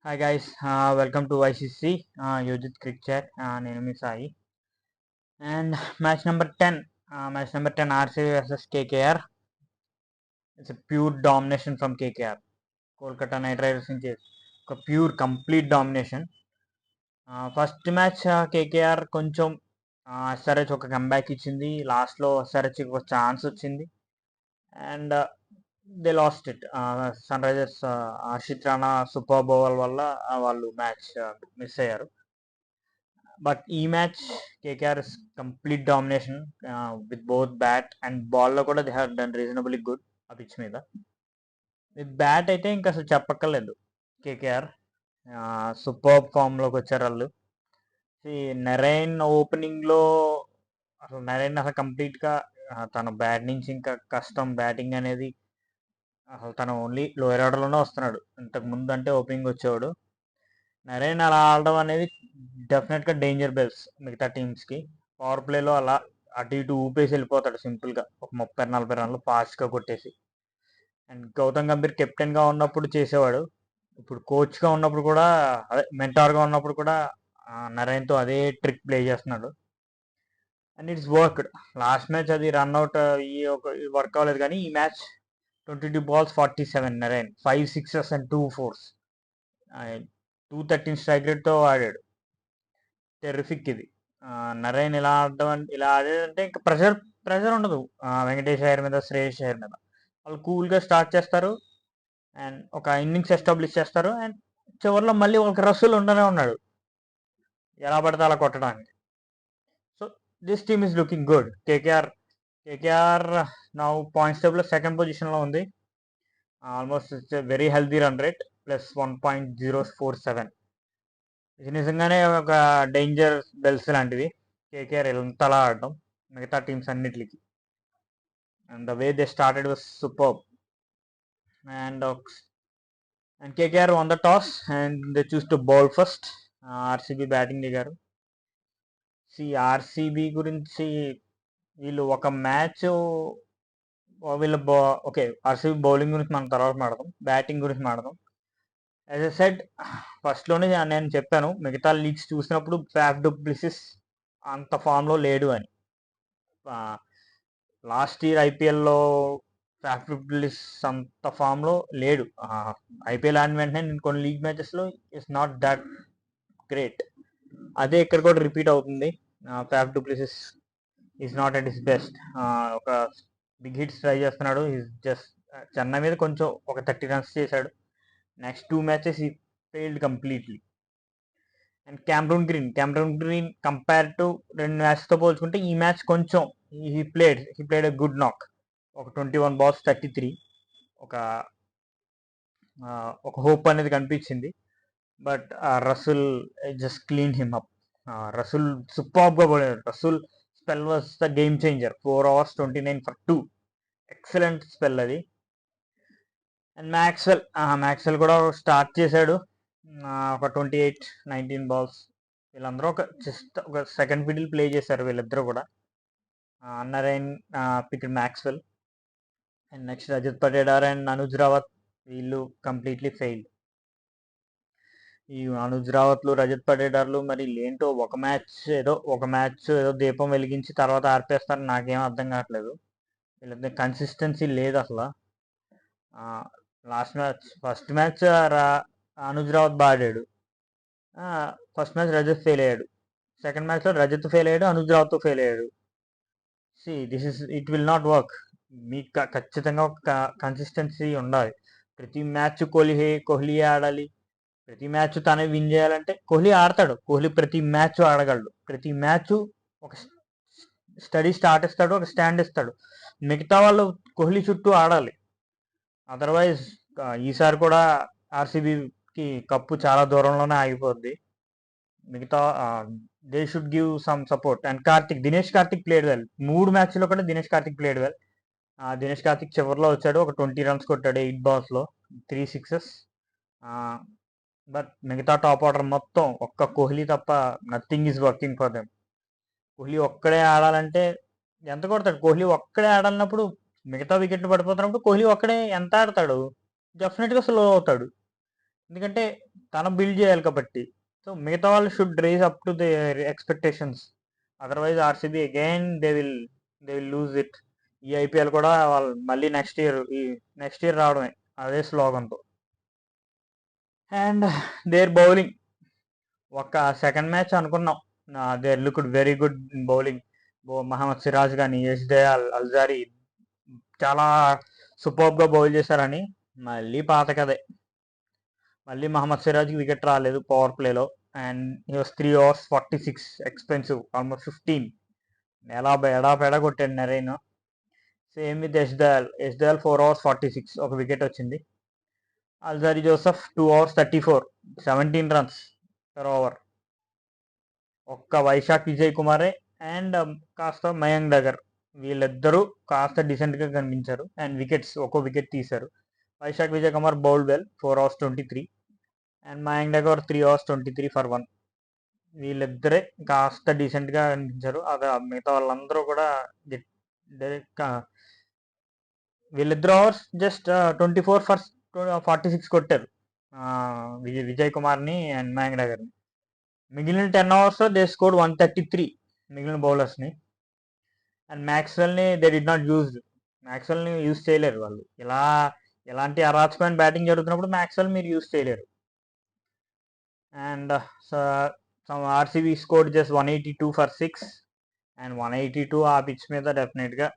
Hi guys, welcome to YCC Yojit Cricket Chat. నేను మీ Sai and match number 10 RCB versus KKR. It's pure domination from KKR. Kolkata Knight Riders నుంచి ఒక pure complete domination. First match KKR కొంచెం SRH ఒక comeback ఇచ్చింది. లాస్ట్లో SRH ఒక chance వచ్చింది and they lost it. Sunrisers Harshit Rana super over వల్ల వాళ్ళు మ్యాచ్ మిస్ అయ్యారు. బట్ ఈ match KKR is complete domination with both bat and బాల్లో కూడా they have done reasonably good ఆ పిచ్ మీద. విత్ బ్యాట్ అయితే ఇంకా అసలు చెప్పక్కర్లేదు. కేకేఆర్ సూపర్ ఫామ్లోకి వచ్చారు వాళ్ళు. నరైన్ ఓపెనింగ్లో అసలు నరైన్ అసలు కంప్లీట్గా తన బ్యాట్ నుంచి ఇంకా కష్టం బ్యాటింగ్ అనేది. అసలు తను ఓన్లీ లోయర్ ఆర్డర్లోనే వస్తున్నాడు. ఇంతకు ముందు అంటే ఓపెనింగ్ వచ్చేవాడు. నరైన్ అలా ఆడడం అనేది డెఫినెట్గా డేంజర్ బెల్స్ మిగతా టీమ్స్కి. పవర్ ప్లేలో అలా అటు ఇటు ఊపేసి వెళ్ళిపోతాడు సింపుల్గా ఒక 30-40 రన్లు ఫాస్ట్గా కొట్టేసి. అండ్ గౌతమ్ గంభీర్ కెప్టెన్గా ఉన్నప్పుడు చేసేవాడు. ఇప్పుడు కోచ్గా ఉన్నప్పుడు కూడా అదే మెంటార్గా ఉన్నప్పుడు కూడా నరైన్తో అదే ట్రిక్ ప్లే చేస్తున్నాడు. And it's worked. Last match అది రన్అట్ వర్క్ అవ్వలేదు, కానీ ఈ మ్యాచ్ 22 balls 47 నరైన్, 5 sixes అండ్ 2 fours, 213 స్ట్రైక్ రేట్తో ఆడాడు. టెర్రిఫిక్ ఇది. నరైన్ ఇలా ఆడాడంటే ఇంకా ప్రెషర్ ఉండదు వెంకటేష్ అయ్యర్ మీద, శ్రేయస్ అయ్యర్ మీద. వాళ్ళు కూల్గా స్టార్ట్ చేస్తారు అండ్ ఒక ఇన్నింగ్స్ ఎస్టాబ్లిష్ చేస్తారు అండ్ చివరిలో మళ్ళీ ఒక రసూల్ ఉండనే ఉన్నాడు ఎలా పడితే అలా కొట్టడానికి. So this team is looking good. KKR now points టేబుల్లో సెకండ్ పొజిషన్లో ఉంది. Almost it's very healthy run rate plus 1.047. ఇది నిజంగానే ఒక డేంజర్ బెల్స్ లాంటివి కేకేఆర్ ఎంతలా ఆడటం మిగతా టీమ్స్ అన్నిటికి. And the way they started was super. And KKR one the toss and they choose to bowl first. RCB batting దిగారు. RCB గురించి వీళ్ళు ఒక మ్యాచ్ ఓకే, ఆర్సీబీ బౌలింగ్ గురించి మనం తర్వాత మాడదాం, బ్యాటింగ్ గురించి మాడదాం. యాజ్ ఎ సెడ్ ఫస్ట్లోనే నేను చెప్పాను, మిగతా లీగ్స్ చూసినప్పుడు ఫ్యాఫ్ డు ప్లెసిస్ అంత ఫామ్లో లేడు అని. లాస్ట్ ఇయర్ ఐపీఎల్లో ఫ్యాఫ్ డు ప్లెసిస్ అంత ఫామ్లో లేడు. ఐపీఎల్ ఆడిన వెంటనే నేను కొన్ని లీగ్ మ్యాచెస్లో ఇట్స్ నాట్ దట్ గ్రేట్. అదే ఇక్కడ కూడా రిపీట్ అవుతుంది. Faf du Plessis is not at his best. ఒక బిగ్ హిట్స్ ట్రై చేస్తున్నాడు. ఈజ్ జస్ట్ చెన్నై మీద కొంచెం ఒక 30 runs చేశాడు. Next 2 matches he failed completely. And Cameron Green compare to 2 మ్యాచ్తో పోల్చుకుంటే ఈ మ్యాచ్ కొంచెం హీ ప్లేడ్ ఎ గుడ్ నాక్. ఒక 21 balls 33, ఒక హోప్ అనేది కనిపించింది. But Russell just clean him up. Russell సూపర్గా పడాడు. Russell spell was the game changer. 4 hours 29 for 2. Excellent spell అది. అండ్ మ్యాక్స్వెల్ కూడా స్టార్ట్ చేశాడు. ఒక 28-19 balls. వీళ్ళందరూ జస్ట్ ఒక సెకండ్ ఫిడిల్ ప్లే చేశారు వీళ్ళిద్దరూ కూడా. Narine pick Maxwell and next Rajat Patidar and Anuj Rawat, వీళ్ళు కంప్లీట్లీ ఫెయిల్డ్. ఈ అనుజ్ రావత్లు, రజత్ పటేడార్లు మరి ఏంటో ఒక మ్యాచ్ ఏదో దీపం వెలిగించి తర్వాత ఆర్పేస్తారు. నాకేం అర్థం కావట్లేదు. వీళ్ళ కన్సిస్టెన్సీ లేదు అసలు. ఫస్ట్ మ్యాచ్ అనుజ్ రావత్ బాగా ఆడాడు. ఫస్ట్ మ్యాచ్ రజత్ ఫెయిల్ అయ్యాడు. సెకండ్ మ్యాచ్లో రజత్ ఫెయిల్ అయ్యాడు, అనుజ్ రావత్ ఫెయిల్ అయ్యాడు. It will not work. మీకు ఖచ్చితంగా ఒక కన్సిస్టెన్సీ ఉండాలి. ప్రతి మ్యాచ్ కోహ్లీ ఆడాలి. ప్రతి మ్యాచ్ తనే విన్ చేయాలంటే కోహ్లీ ఆడతాడు. కోహ్లీ ప్రతి మ్యాచ్ ఆడగలడు. ప్రతి మ్యాచ్ ఒక స్టార్ట్ ఇస్తాడు, ఒక స్టాండ్ ఇస్తాడు. మిగతా వాళ్ళు కోహ్లీ చుట్టూ ఆడాలి. అదర్వైజ్ ఈసారి కూడా ఆర్సీబీకి కప్పు చాలా దూరంలోనే ఆగిపోద్ది. మిగతా they should give some support. And Dinesh Karthik played well. 3 matches కూడా దినేష్ కార్తిక్ ప్లేడ్ వెల్. దినేష్ కార్తిక్ చివరిలో వచ్చాడు, ఒక 20 runs కొట్టాడు 8 balls, 3 sixes. బట్ మిగతా టాప్ ఆర్డర్ మొత్తం ఒక్క కోహ్లీ తప్ప nothing is working for them. Kohli ఒక్కడే ఆడాలంటే ఎంత కొడతాడు? కోహ్లీ ఒక్కడే ఆడాలన్నప్పుడు మిగతా వికెట్లు పడిపోతున్నప్పుడు కోహ్లీ ఒక్కడే ఎంత ఆడతాడు? డెఫినెట్గా స్లో అవుతాడు. ఎందుకంటే తను బిల్డ్ చేయాలి కాబట్టి. సో మిగతా వాళ్ళు should rise up to their expectations. Otherwise RCB again they will lose it. ఈ ఐపీఎల్ కూడా వాళ్ళు మళ్ళీ నెక్స్ట్ ఇయర్ రావడమే అదే స్లోగన్తో. అండ్ దేర్ బౌలింగ్ ఒక సెకండ్ మ్యాచ్ అనుకున్నాం their looked very good in bowling. Mohammed Siraj కానీ యష్ దయాల్ అల్జారీ చాలా సూపర్గా బౌల్ చేశారని. మళ్ళీ పాత కదే, మళ్ళీ మహమ్మద్ సిరాజ్కి వికెట్ రాలేదు పవర్ ప్లేలో. And he was 3 overs 46 expensive almost 15. ఎడా కొట్టాడు Narine. Same with Yash Dayal 4 overs 46 ఒక వికెట్ వచ్చింది. Alzarri Joseph 2 overs 34 17 runs per over. ఒక్క వైశాఖ్ విజయ్ కుమారే అండ్ కాస్త మయాంక్ డగర్ వీళ్ళిద్దరూ కాస్త డీసెంట్గా కనిపించారు అండ్ ఒక్కో వికెట్ తీశారు. Vyshak Vijay Kumar bowled well 4 overs 23 and Mayank Dagar 3 overs 23 for 1. వీళ్ళిద్దరే కాస్త డీసెంట్గా కనిపించారు. అదే మిగతా వాళ్ళందరూ కూడా వీళ్ళిద్దరు ఓవర్స్ జస్ట్ 24 for 46 కొట్టారు విజయ్ కుమార్ని అండ్ మయాంక్ డగర్ని. మిగిలిన 10 overs దే స్కోర్డ్ 133 మిగిలిన బౌలర్స్ని. అండ్ మ్యాక్స్వెల్ని దే డిడ్ నాట్ మ్యాక్స్వెల్ని యూజ్ చేయలేరు వాళ్ళు. ఎలాంటి అరాచకమైన బ్యాటింగ్ జరుగుతున్నప్పుడు మ్యాక్స్వెల్ మీరు యూజ్ చేయలేరు. And RCB scored just 182 for 6 and 182 ఆ పిచ్ మీద డెఫినెట్గా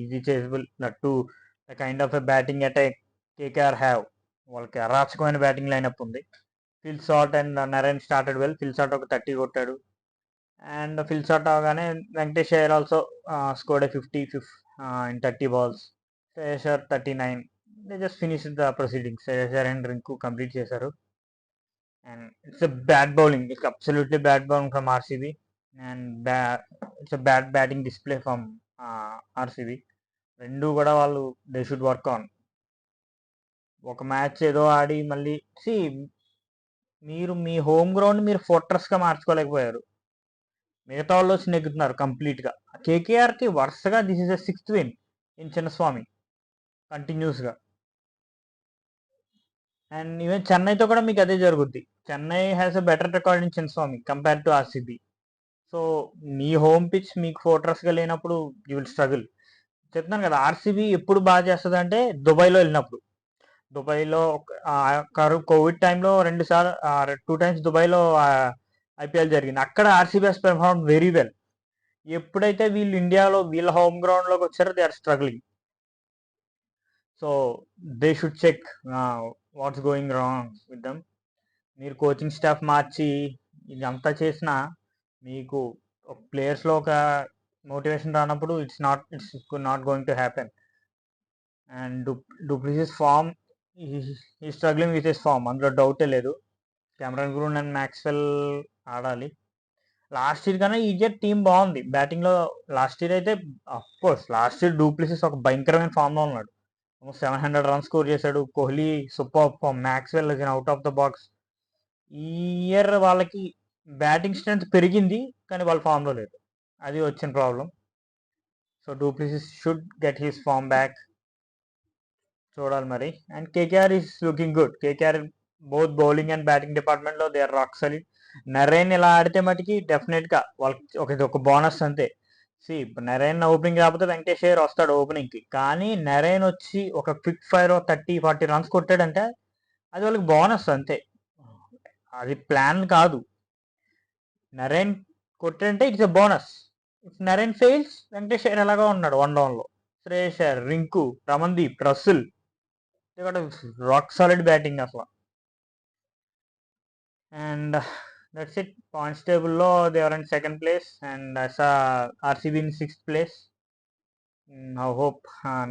easy chasable. That kind of a batting attack KKR have. వాళ్ళకి అరాచకమైన బ్యాటింగ్ లైనప్ ఉంది. Phil Salt and Narine started well. Phil Salt ఒక 30 కొట్టాడు. అండ్ ఫిల్ షాట్ అవగానే Venkatesh Iyer also scored 50 in 30 balls. Shreyas Iyer 39. They just finish the proceeding. Shreyas Iyer and Rinku complete చేశారు. And it's bad bowling. It's absolutely bad bowling from RCB. And it's bad batting display from RCB. రెండు కూడా వాళ్ళు they should work on. ఒక match ఏదో ఆడి మళ్ళీ మీరు మీ home ground మీరు ఫోర్ట్రస్గా మార్చుకోలేకపోయారు. మిగతా వాళ్ళు వచ్చి నెగ్గుతున్నారు కంప్లీట్గా. కేకేఆర్కి వరుసగా this is the 6th win in Chinnaswamy కంటిన్యూస్గా. అండ్ ఈవెన్ చెన్నైతో కూడా మీకు అదే జరుగుద్ది. Chennai has a better record in Chinnaswamy compare to RCB. So me home pitch మీకు ఫోర్ట్రస్గా లేనప్పుడు యూ విల్ స్ట్రగుల్. చెప్తున్నాను కదా, ఆర్సీబీ ఎప్పుడు బాగా చేస్తుంది అంటే దుబాయ్లో వెళ్ళినప్పుడు. దుబాయ్లో కోవిడ్ టైంలో 2 times దుబాయ్లో ఐపీఎల్ జరిగింది. అక్కడ RCB has perform very well. ఎప్పుడైతే వీళ్ళు ఇండియాలో వీళ్ళ హోమ్ గ్రౌండ్లోకి వచ్చారో they are struggling. So they should check what's going wrong with them. మీరు కోచింగ్ స్టాఫ్ మార్చి ఇదంతా చేసినా మీకు ప్లేయర్స్లో ఒక మోటివేషన్ రానప్పుడు it's not going to happen. And du Plessis form ఈ స్ట్రగ్లింగ్ విత్ హిస్ ఫామ్, అందులో డౌటే లేదు. కెమెరన్ గ్రూన్ అండ్ మ్యాక్స్వెల్ ఆడాలి. లాస్ట్ ఇయర్ కన్నా ఈ ఇయర్ టీం బాగుంది బ్యాటింగ్లో. లాస్ట్ ఇయర్ అయితే అఫ్కోర్స్ లాస్ట్ ఇయర్ డూప్లిసిస్ ఒక భయంకరమైన ఫామ్లో ఉన్నాడు. 700 runs స్కోర్ చేశాడు. Kohli super form. Maxwell out of the box. ఈ ఇయర్ వాళ్ళకి బ్యాటింగ్ స్ట్రెంత్ పెరిగింది కానీ వాళ్ళ ఫామ్లో లేదు. అది వచ్చిన problem. So du Plessis should get his form back. చూడాలి మరి. And KKR is looking good. KKR both bowling and batting డిపార్ట్మెంట్లో they are rock solid. Narine ఇలా ఆడితే మటుకి డెఫినెట్గా వాళ్ళకి ఒక బోనస్ అంతే. నరేన్ ఓపెనింగ్ రాకపోతే వెంకటేష్ అయ్యర్ వస్తాడు ఓపెనింగ్కి. కానీ నరేన్ వచ్చి ఒక క్విక్ ఫైర్ 30-40 runs కొట్టాడంటే అది వాళ్ళకి బోనస్ అంతే. అది ప్లాన్ కాదు. నరేన్ కొట్టాడంటే it's a bonus. If Narine fails Venkatesh Iyer ఎలాగా ఉన్నాడు 1 downలో. Shreyas Iyer, Rinku, Ramandeep, Russell rock solid batting అసలు. And that's it. పాయింట్స్ టేబుల్లో they are in second place and RCB in 6th place. I hope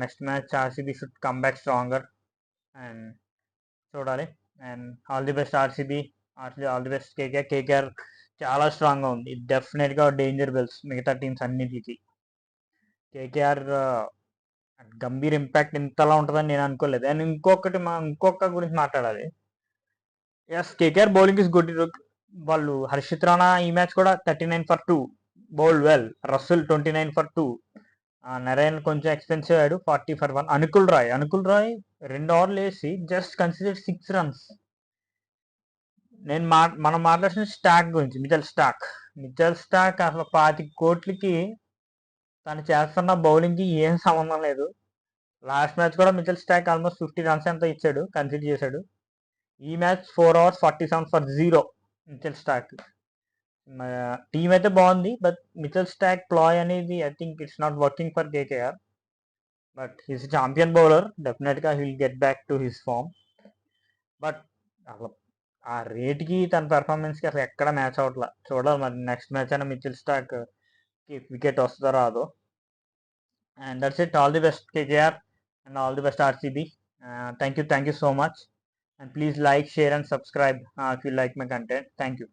next match RCB should come back stronger. And చూడాలి. And all the best RCB. All the best KKR. KKR చాలా స్ట్రాంగ్గా ఉంది. ఇది డెఫినెట్గా danger bells మిగతా teams అన్నిటికీ. KKR Gambhir impact ఇంతలా ఉంటుందని నేను అనుకోలేదు. అండ్ ఇంకొక గురించి మాట్లాడాలి. Yes, KKR bowling is good. వాళ్ళు హర్షిత్ రాణా ఈ మ్యాచ్ కూడా 39 for 2 bowled well. Russell 29 for 2. Narine కొంచెం ఎక్స్పెన్సివ్ అయ్యాడు 40 for 1. అనుకుల్ రాయ్ 2 ఓవర్లు వేసి జస్ట్ కన్సిడర్ 6 runs. నేను మనం మాట్లాడుతున్న స్టాక్ గురించి, మిచెల్ స్టాక్ అసలు 25 కోట్లకి తను చేస్తున్న బౌలింగ్కి ఏం సంబంధం లేదు. లాస్ట్ మ్యాచ్ కూడా మిచెల్ స్టాక్ ఆల్మోస్ట్ 50 రన్స్ ఎంత ఇచ్చాడు, కన్సిడర్ చేశాడు. ఈ match 4 overs 47 for 0 Mitchell Starc. Team అయితే బాగుంది, బట్ మిచెల్ స్టాక్ ప్లాయ్ అనేది I think it's not working for KKR. But he's champion bowler, డెఫినెట్గా he'll get back to his form. But అసలు ఆ రేట్కి తన పెర్ఫార్మెన్స్కి అసలు ఎక్కడ మ్యాచ్ అవ్వట్లా. చూడాలి మరి నెక్స్ట్ మ్యాచ్ అయినా మిచెల్ స్టాక్కి వికెట్ వస్తుందో రాదో. And that's it. All the best KKR and all the best RCB. Thank you so much. And please like, share and subscribe if you like my content. Thank you.